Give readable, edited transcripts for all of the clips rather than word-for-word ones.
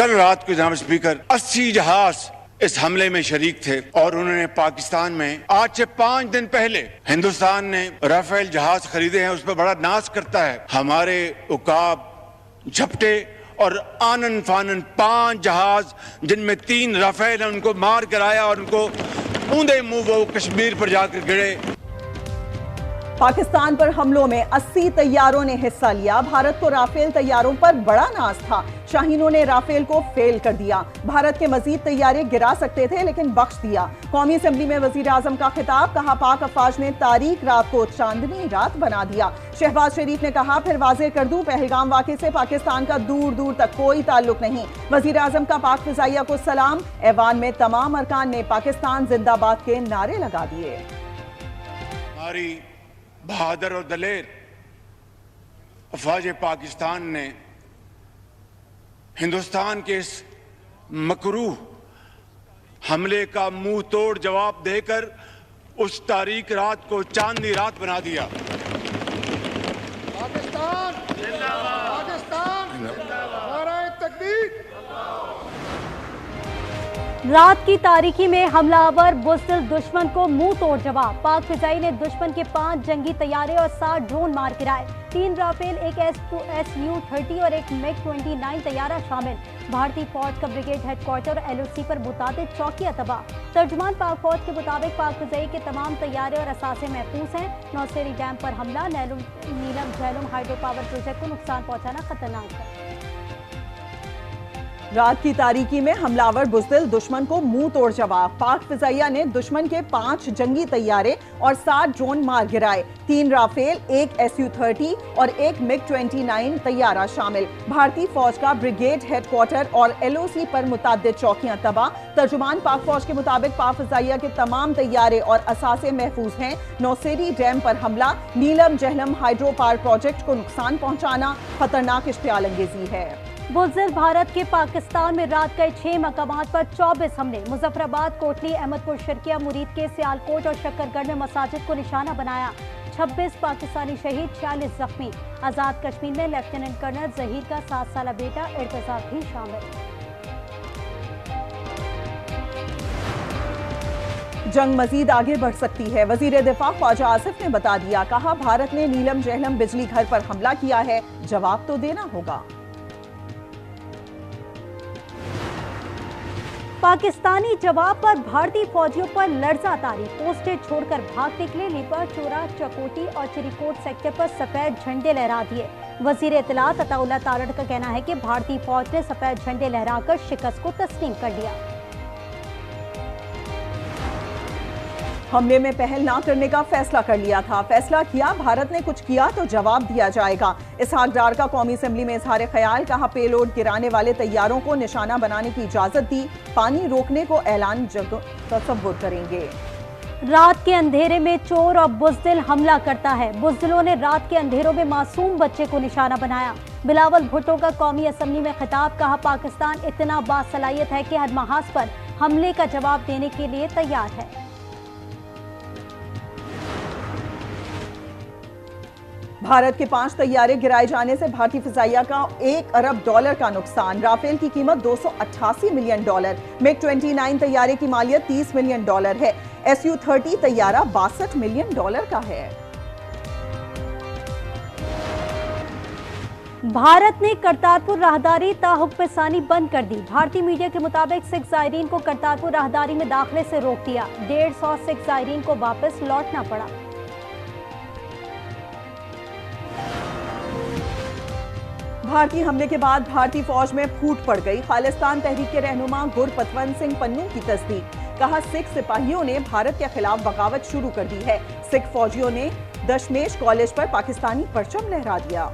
कल रात को जनाब स्पीकर 80 जहाज इस हमले में शरीक थे और उन्होंने पाकिस्तान में आज से 5 दिन पहले हिंदुस्तान ने राफेल जहाज खरीदे हैं, उस पर बड़ा नाज करता है। हमारे उकाब, झपटे और आनन फानन 5 जहाज जिनमें 3 राफेल हैं, उनको मार कराया और उनको ऊंधे मुंह वो कश्मीर पर जाकर गिरे। पाकिस्तान पर हमलों में 80 तैयारों ने हिस्सा लिया। भारत को राफेल तैयारों पर बड़ा नाज था। शाहीनों ने राफेल को फेल कर दिया। भारत के मजीद तैयारे गिरा सकते थे लेकिन बख्श दिया। कौमी असेंबली में वजीर आजम का खिताब, कहा पाक अफवाज ने तारीख रात को चांदनी रात बना दिया। शहबाज शरीफ ने कहा फिर वाज़ेह कर दूं, पहलगाम वाक़े से पाकिस्तान का दूर दूर तक कोई ताल्लुक नहीं। वजीर आजम का पाक फिजाइया को सलाम। ऐवान में तमाम अरकान ने पाकिस्तान जिंदाबाद के नारे लगा दिए। हमारी बहादुर और दलेर अफवाज पाकिस्तान ने हिंदुस्तान के इस मकरूह हमले का मुंह तोड़ जवाब देकर उस तारीख रात को चांदनी रात बना दिया। पाकिस्तान जिंदाबाद, पाकिस्तान नारे तकबीर। रात की तारीकी में हमलावर बुज़दिल दुश्मन को मुंह तोड़ जवाब। पाक फिजाई ने दुश्मन के 5 जंगी तैयारे और 7 ड्रोन मार गिराए। 3 राफेल, एक SU-30 और एक MiG-29 तैयारा शामिल। भारतीय फौज का ब्रिगेड हेडक्वार्टर और LOC पर मुताबिक चौकियां तबाह। तर्जुमान पाक फौज के मुताबिक पाक फिजाई के तमाम तैयारे और असासे महफूज हैं। नौसेरी डैम पर हमला, नीलम झेलम हाइड्रो पावर प्रोजेक्ट को नुकसान पहुंचाना खतरनाक है। रात की तारीकी में हमलावर बुज़दिल दुश्मन को मुंह तोड़ जवाब। पाक फिजाइया ने दुश्मन के 5 जंगी तैयारे और 7 ड्रोन मार गिराए। 3 राफेल, एक SU-30 और एक MiG-29 तैयारा शामिल। भारतीय फौज का ब्रिगेड हेडक्वार्टर और LOC पर मुतअद्दिद चौकियां तबाह। तर्जुमान पाक फौज के मुताबिक पाक फिजाइया के तमाम तैयारे और असासे महफूज हैं। नौसेरी डैम पर हमला, नीलम झेलम हाइड्रो पावर प्रोजेक्ट को नुकसान पहुंचाना खतरनाक इश्तियाल अंगेजी है। बुज़दिल भारत के पाकिस्तान में रात गए 6 मकामात पर 24 हमले। मुजफ्फराबाद, कोटली, अहमदपुर, शर्किया, मुरीद के सियालकोट और शक्करगढ़ में मसाजिद को निशाना बनाया। 26 पाकिस्तानी शहीद, 46 जख्मी। आजाद कश्मीर में लेफ्टिनेंट कर्नल जहीर का 7 साला बेटा इर्तजा भी शामिल। जंग मजीद आगे बढ़ सकती है। वजीर दिफा ख्वाजा आसिफ ने बता दिया, कहा भारत ने नीलम झेलम बिजली घर पर हमला किया है, जवाब तो देना होगा। पाकिस्तानी जवाब पर भारतीय फौजियों पर लर्जा तारी। पोस्टें छोड़कर भाग निकले। लीपा, चोरा, चकोटी और चिरीकोट सेक्टर पर सफेद झंडे लहरा दिए। वजीर इत्तलात अताउल्लाह तारड़ का कहना है कि भारतीय फौज ने सफेद झंडे लहराकर शिकस्त को तस्लीम कर लिया। हमले में पहल ना करने का फैसला कर लिया था। फैसला किया, भारत ने कुछ किया तो जवाब दिया जाएगा। इसहाक डार का कौमी असेंबली में इजहार ख्याल, कहा पेलोड गिराने वाले तैयारों को निशाना बनाने की इजाजत दी। पानी रोकने को ऐलान तसव्वुर करेंगे। रात के अंधेरे में चोर और बुज़दिल हमला करता है। बुज़दिलों ने रात के अंधेरों में मासूम बच्चे को निशाना बनाया। बिलावल भुट्टो का कौमी असेंबली में खिताब, कहा पाकिस्तान इतना बासलाहियत है कि हर महाज पर हमले का जवाब देने के लिए तैयार है। भारत के 5 तैयारे गिराए जाने से भारतीय फिजाइया का $1 अरब का नुकसान। राफेल की कीमत $288 मिलियन। MiG-29 तैयारे की मालियत $30 मिलियन है। SU-30 तैयारा $62 मिलियन का है। भारत ने करतारपुर राहदारी ताहुक्म सानी बंद कर दी। भारतीय मीडिया के मुताबिक सिख ज़ायरीन को करतारपुर राहदारी में दाखिले से रोक दिया। 150 सिख ज़ायरीन को वापस लौटना पड़ा। भारतीय हमले के बाद भारतीय फौज में फूट पड़ गई। खालिस्तान तहरीक के रहनुमा गुरपतवंत सिंह पन्नू की तस्दीक, कहा सिख सिपाहियों ने भारत के खिलाफ बगावत शुरू कर दी है। सिख फौजियों ने दशमेश कॉलेज पर पाकिस्तानी परचम लहरा दिया।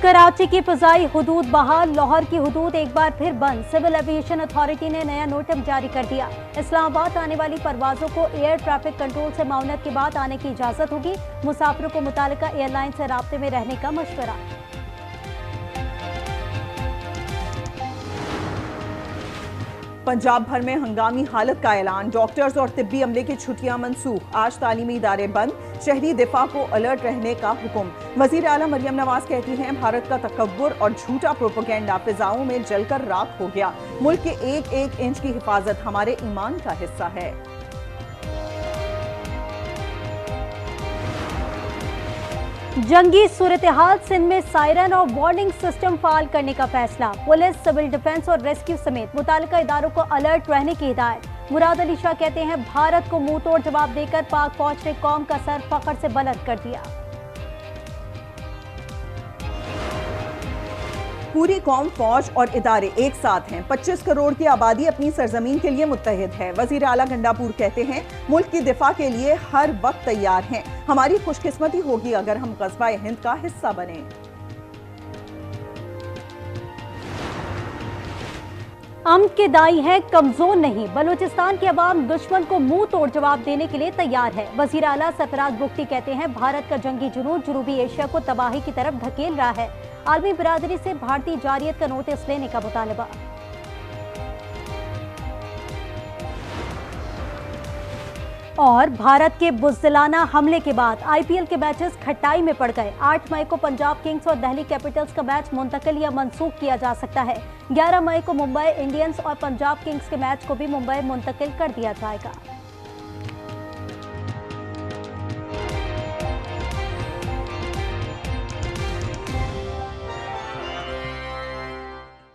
कराची की फजाई हुदूद बहाल, लाहौर की हुदूद एक बार फिर बंद। सिविल एविएशन अथॉरिटी ने नया नोटिस जारी कर दिया। इस्लामाबाद आने वाली परवाजों को एयर ट्रैफिक कंट्रोल से माउनत के बाद आने की इजाजत होगी। मुसाफिरों को मुतालिका एयरलाइन से राब्ते में रहने का मशवरा। पंजाब भर में हंगामी हालत का ऐलान, डॉक्टर्स और तिब्बी अमले की छुट्टियां मनसूख, आज तालीमी इदारे बंद, शहरी दिफा को अलर्ट रहने का हुक्म। वजीर आला मरियम नवाज कहती हैं भारत का तकब्बुर और झूठा प्रोपेगेंडा फिजाओं में जलकर राख हो गया, मुल्क के एक एक इंच की हिफाजत हमारे ईमान का हिस्सा है। जंगी सूरत-ए-हाल, सिंध में सायरन और वार्निंग सिस्टम फाल करने का फैसला, पुलिस, सिविल डिफेंस और रेस्क्यू समेत मुतालिका इदारों को अलर्ट रहने की हिदायत। मुराद अली शाह कहते हैं भारत को मुंह तोड़ जवाब देकर पाक फौज ने कौम का सर फख्र से बुलंद कर दिया। पूरी कौम, फौज और इदारे एक साथ हैं। 25 करोड़ की आबादी अपनी सरजमीन के लिए मुत्तहिद है। वजीर आला गंडापुर कहते हैं मुल्क की दिफा के लिए हर वक्त तैयार हैं। हमारी खुशकिस्मती होगी अगर हम ग़ज़वा-ए हिंद का हिस्सा बने। अमन के दाई हैं, कमजोर नहीं। बलूचिस्तान के अवाम दुश्मन को मुंह तोड़ जवाब देने के लिए तैयार है। वजीर आला सरफराज बुगटी कहते हैं भारत का जंगी जुनून जनूबी एशिया को तबाही की तरफ धकेल रहा है। आलमी बिरादरी से भारतीय जारियत का नोटिस लेने का मुतालबा। और भारत के बुज़दिलाना हमले के बाद आईपीएल के मैचेस खटाई में पड़ गए। 8 मई को पंजाब किंग्स और दिल्ली कैपिटल्स का मैच मुंतकिल या मनसूख किया जा सकता है। 11 मई को मुंबई इंडियंस और पंजाब किंग्स के मैच को भी मुंबई मुंतकिल कर दिया जाएगा।